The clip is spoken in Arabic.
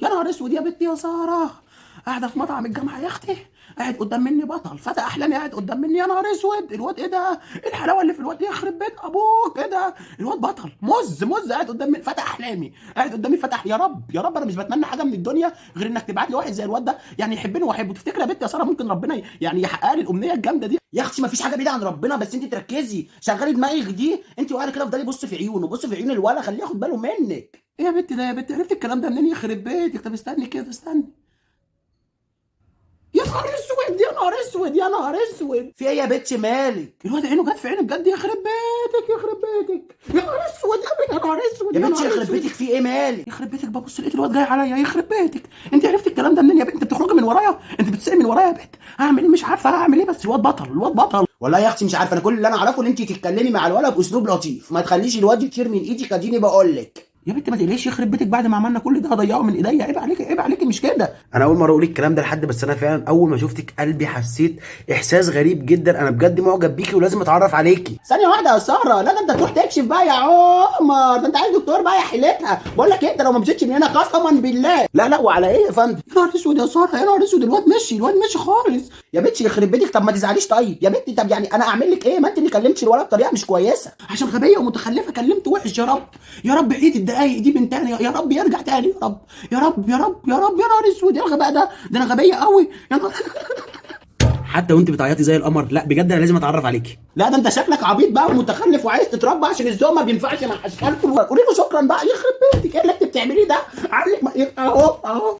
يا نهار اسود يا بنتي يا ساره، قاعده في مطعم الجامعه يا اختي، قاعد قدام مني بطل فتى احلامي، قاعد قدام مني. يا نهار اسود الواد ايه ده؟ ايه الحلاوه اللي في الواد دي؟ يخرب بيت ابوك، ايه ده؟ الواد بطل مز قاعد قدام مني فتى احلامي، قاعد قدامي فتح. يا رب يا رب انا مش بتمنى حاجه من الدنيا غير انك تبعت لي واحد زي الواد ده يعني يحبني واحبه. تفتكر يا بنت يا ساره ممكن ربنا يعني يحقق لي الامنيه الجامده دي؟ يا اختي مفيش حاجه بعيده عن ربنا، بس انت تركزي، شغلي دماغك دي انت وقاعده كده، افضلي بص في عيونه، بص في عيون الولا، خليه ياخد باله منك. ايه يا بنت ده؟ يا بنت عرفت الكلام ده منين؟ يخرب بيتك. طب استني كده استني. يا نهار اسود يا نهار اسود يا نهار اسود، في ايه يا بنت مالك؟ الواد عينه جت في عيني بجد. يخرب بيتك يخرب بيتك. يا نهار اسود يا نهار اسود يا يا بنت نهار يخرب اسود. بيتك، في ايه مالك؟ يخرب بيتك، ببص لقيت الواد جاي عليا. يخرب بيتك، انت عرفت الكلام ده منين يا بنت؟ انت بتخرجي من ورايا، انت بتسقي من ورايا يا بنت. هعمل ايه؟ مش عارفه هعمل ايه، بس الواد بطل الواد بطل. والله يا اختي مش عارفه، انا كل اللي انا اعرفه ان انت تتكلمي مع الولد باسلوب لطيف، ما تخليش الواد يطير من ايدك، اديني بقول لك. يا بنت ما تقلقيش، يخرب بيتك، بعد ما عملنا كل ده هضيعه من ايديا؟ عيب عليكي عيب عليكي، مش كده. انا اول مره اقول الكلام ده لحد، بس انا فعلا اول ما شفتك قلبي حسيت احساس غريب جدا. انا بجد معجب بيكي ولازم اتعرف عليكي. ثانيه واحده يا ساره، لا ده انت تروح تكشف بقى يا عمر، ده انت عايز دكتور بقى يا حيلتها. بقول لك ايه، انت لو ما مشيتش من هنا قسما بالله. لا وعلى ايه يا فندم؟ يا نهار اسود يا ساره يا نهار اسود، الواد مشي الواد مشي خالص. يا بنتي يخرب بيتك، طب ما تزعليش طيب يا بنتي، طب يعني انا اعمل لك ايه؟ ما انت اللي كلمتش الولد بطريقه مش كويسه. عشان غبيه ومتخلفه كلمت وحش. يا رب يا رب عيد الدقايق دي من تاني، يا رب يرجع تاني، يا رب يا رب يا رب يا رب. يا نهار اسود ايه الغباء ده؟ ده انا غبيه قوي يا نهار. حتى وانت بتعيطي زي القمر، لا بجد انا لازم اتعرف عليكي. لا ده انت شكلك عبيط بقى ومتخلف وعايز تتربى، عشان الذوق ما بينفعش مع اشكالكم. قولي له شكرا بقى. يخرب بيتك، ايه اللي انت بتعمليه ده؟ علق اهو اهو.